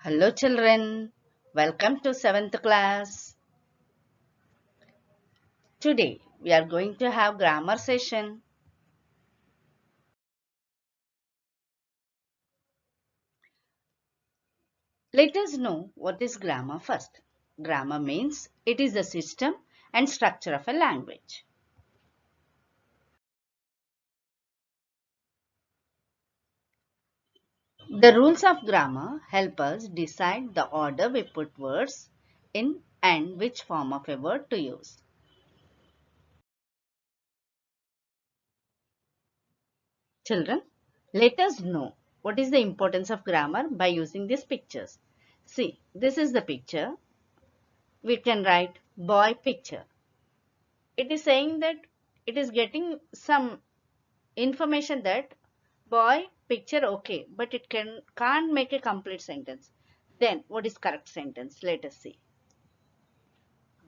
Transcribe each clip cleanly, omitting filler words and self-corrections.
Hello children, welcome to 7th class. Today we are going to have grammar session. Let us know what is grammar first. Grammar means it is the system and structure of a language. The rules of grammar help us decide the order we put words in and which form of a word to use. Children, let us know what is the importance of grammar by using these pictures. See, this is the picture. We can write boy picture. It is saying that it is getting some information that boy picture okay, but it can't make a complete sentence. Then what is correct sentence? Let us see.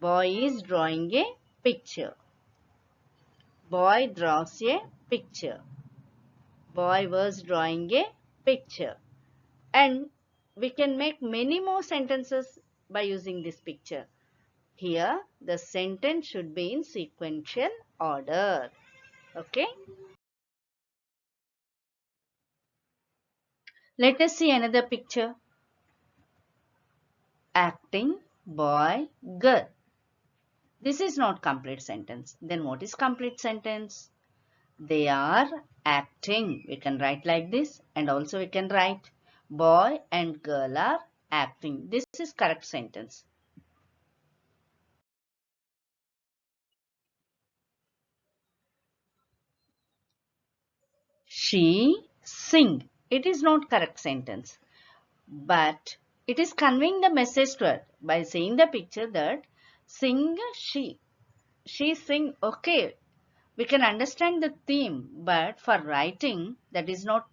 Boy is drawing a picture. Boy draws a picture. Boy was drawing a picture. And we can make many more sentences by using this picture. Here the sentence should be in sequential order. Okay. Let us see another picture. Acting, boy, girl. This is not complete sentence. Then what is complete sentence? They are acting. We can write like this, and also we can write boy and girl are acting. This is correct sentence. She sing. It is not correct sentence, but it is conveying the message to her by saying the picture that sing she. She sing. Okay, we can understand the theme, but for writing that is not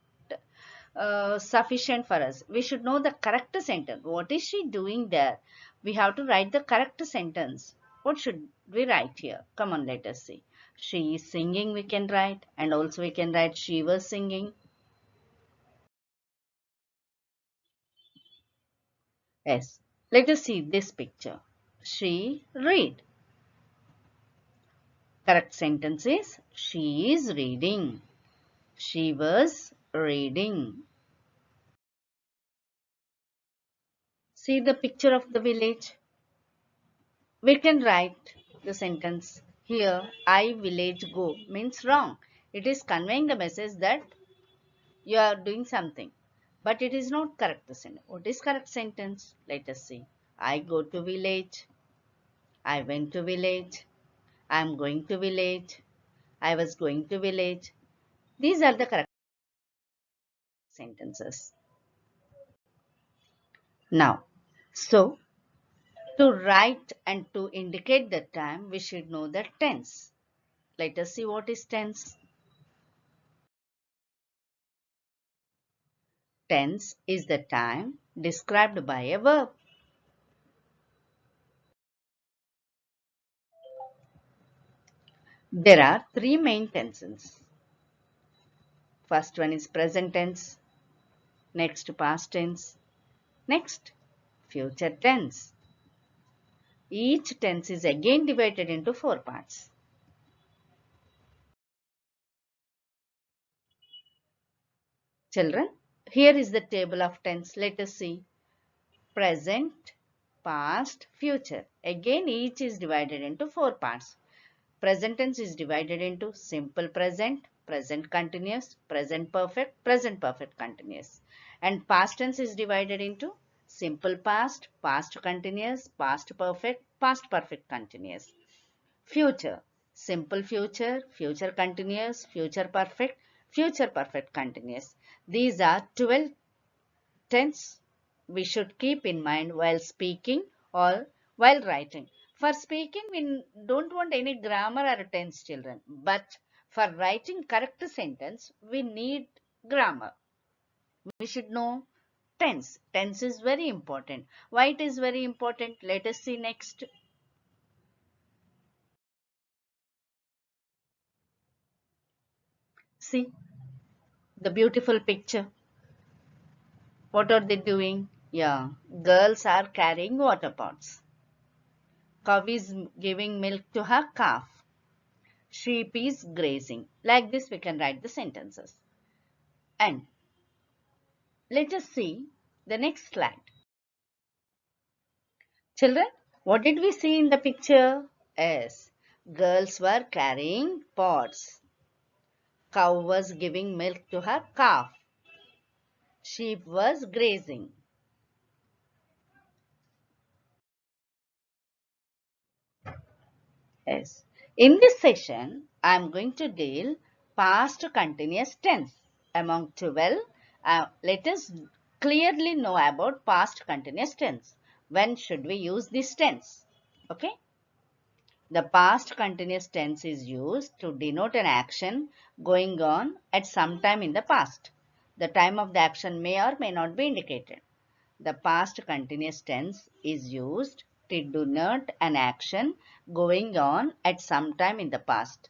sufficient for us. We should know the correct sentence. What is she doing there? We have to write the correct sentence. What should we write here? Come on, let us see. She is singing, we can write, and also we can write she was singing. Yes, let us see this picture. She read. Correct sentence is she is reading. She was reading. See the picture of the village. We can write the sentence here, I village go means wrong. It is conveying the message that you are doing something. But it is not correct sentence. What is correct sentence? Let us see. I go to village. I went to village. I am going to village. I was going to village. These are the correct sentences. Now, so to write and to indicate the time, we should know the tense. Let us see what is tense. Tense is the time described by a verb. There are three main tenses. First one is present tense, next past tense, next future tense. Each tense is again divided into four parts. Children, here is the table of tense. Let us see. Present, past, future. Again each is divided into four parts. Present tense is divided into simple present, present continuous, present perfect continuous. And past tense is divided into simple past, past continuous, past perfect continuous. Future, simple future, future continuous, future perfect continuous. These are 12 tense we should keep in mind while speaking or while writing. For speaking, we don't want any grammar or tense, children. But for writing correct sentence, we need grammar. We should know tense. Tense is very important. Why it is very important? Let us see next. See the beautiful picture. What are they doing? Yeah, girls are carrying water pots. Cow is giving milk to her calf. Sheep is grazing. Like this, we can write the sentences. And let us see the next slide. Children, what did we see in the picture? Yes, girls were carrying pots. Cow was giving milk to her calf. Sheep was grazing. Yes. In this session, I am going to deal past continuous tense. Among 12, let us clearly know about past continuous tense. When should we use this tense? Okay. The past continuous tense is used to denote an action going on at some time in the past. The time of the action may or may not be indicated. The past continuous tense is used to denote an action going on at some time in the past.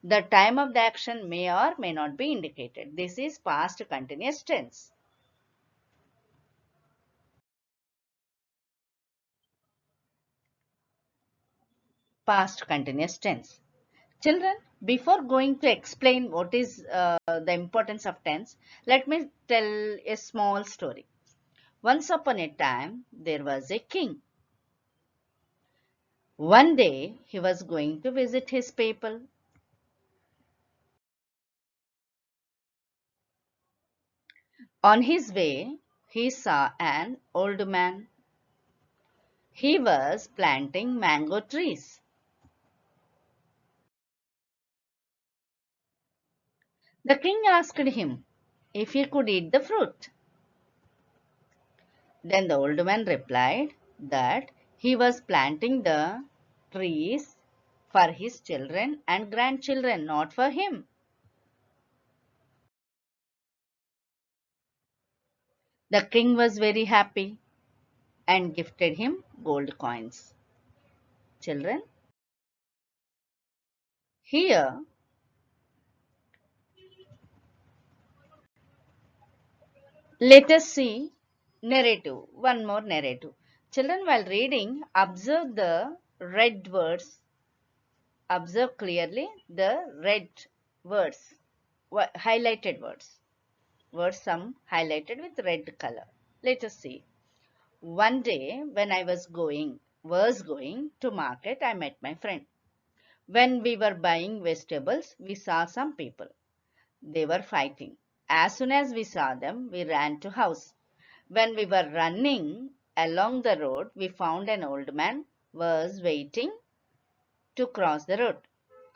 The time of the action may or may not be indicated. This is past continuous tense. Past continuous tense. Children, before going to explain what is the importance of tense, let me tell a small story. Once upon a time, there was a king. One day, he was going to visit his people. On his way, he saw an old man. He was planting mango trees. The king asked him if he could eat the fruit. Then the old man replied that he was planting the trees for his children and grandchildren, not for him. The king was very happy and gifted him gold coins. Children, here let us see narrative. One more narrative. Children, while reading, observe the red words. Observe clearly the red words, highlighted words. Words some highlighted with red color. Let us see. One day when I was going to market, I met my friend. When we were buying vegetables, we saw some people. They were fighting. As soon as we saw them, we ran to house. When we were running along the road, we found an old man was waiting to cross the road.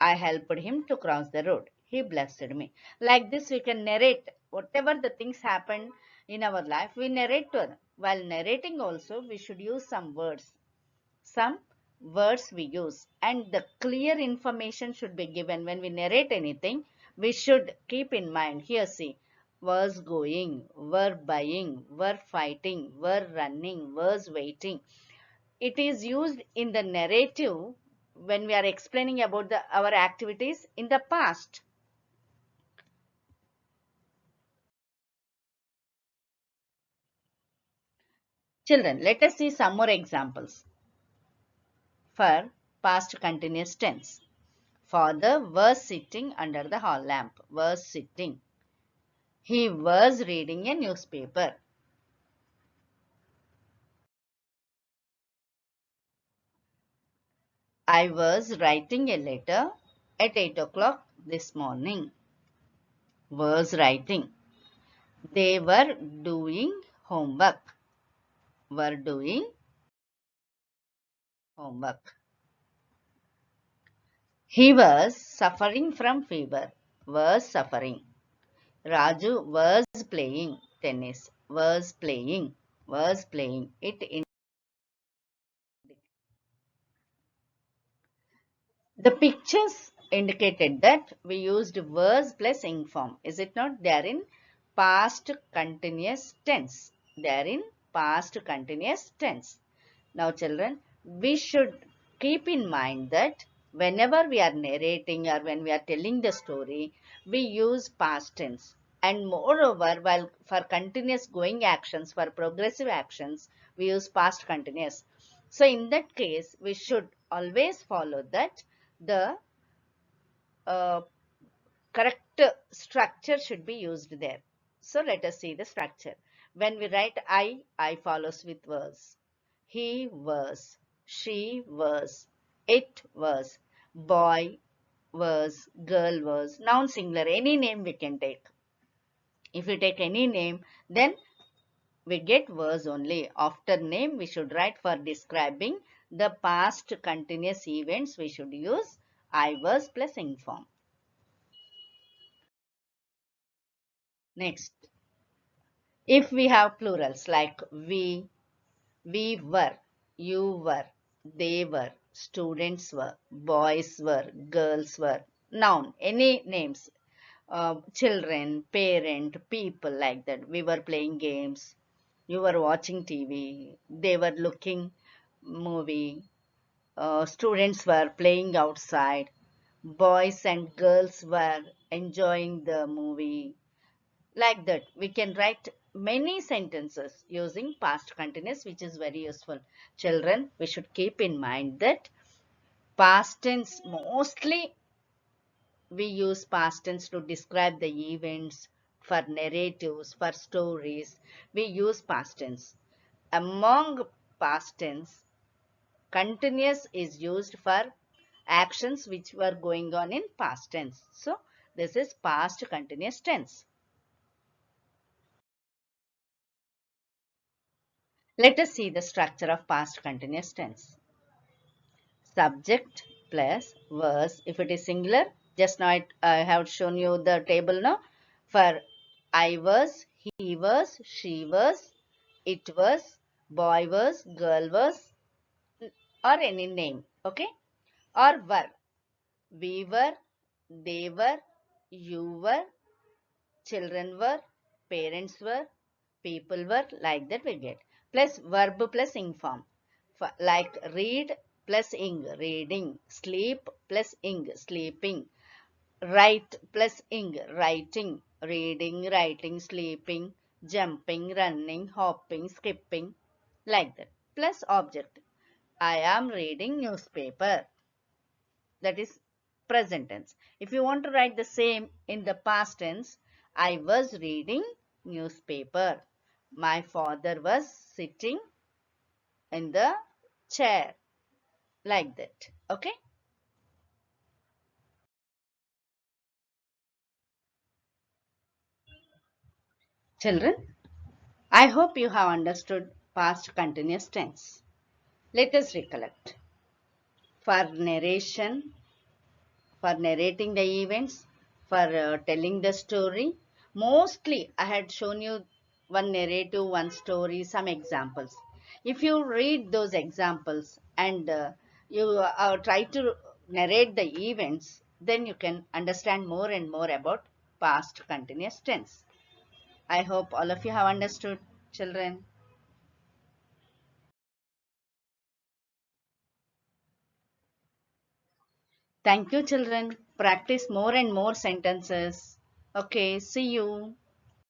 I helped him to cross the road. He blessed me. Like this, we can narrate whatever the things happen in our life. We narrate to them. While narrating also, we should use some words. Some words we use, and the clear information should be given when we narrate anything. We should keep in mind. Here, see, was going, were buying, were fighting, were running, was waiting. It is used in the narrative when we are explaining about our activities in the past. Children, let us see some more examples for past continuous tense. Father was sitting under the hall lamp. Was sitting. He was reading a newspaper. I was writing a letter at 8 o'clock this morning. Was writing. They were doing homework. Were doing homework. He was suffering from fever. Was suffering. Raju was playing tennis. Was playing. Was playing. The pictures indicated that we used was plus ing form. Is it not? They are in past continuous tense. They are in past continuous tense. Now children, we should keep in mind that whenever we are narrating or when we are telling the story, we use past tense. And moreover, while for continuous going actions, for progressive actions, we use past continuous. So in that case, we should always follow that the uh, correct structure should be used there. So let us see the structure. When we write I follows with was. He was, she was, it was, boy was, girl was, noun singular, any name we can take. If we take any name, then we get was only. After name, we should write for describing the past continuous events. We should use I was plus inform. Next, if we have plurals like we were, you were, they were, students were, boys were, girls were, noun, any names, children, parent, people like that. We were playing games, you were watching TV, they were looking movie, students were playing outside, boys and girls were enjoying the movie. Like that, we can write many sentences using past continuous, which is very useful. Children, we should keep in mind that past tense, mostly we use past tense to describe the events, for narratives, for stories. We use past tense. Among past tense, continuous is used for actions which were going on in past tense. So, this is past continuous tense. Let us see the structure of past continuous tense. Subject plus was, if it is singular, just now I have shown you the table now. For I was, he was, she was, it was, boy was, girl was, or any name, okay? Or were, we were, they were, you were, children were, parents were, people were, like that we get. Plus verb plus ing form. Like read plus ing, reading. Sleep plus ing, sleeping. Write plus ing, writing. Reading, writing, sleeping, jumping, running, hopping, skipping, like that. Plus object. I am reading newspaper. That is present tense. If you want to write the same in the past tense, I was reading newspaper. My father was sitting in the chair, like that. Okay, children, I hope you have understood past continuous tense. Let us recollect. For narration, for narrating the events, for telling the story. Mostly, I had shown you one narrative, one story, some examples. If you read those examples and you try to narrate the events, then you can understand more and more about past continuous tense. I hope all of you have understood, children. Thank you, children. Practice more and more sentences. Okay, see you.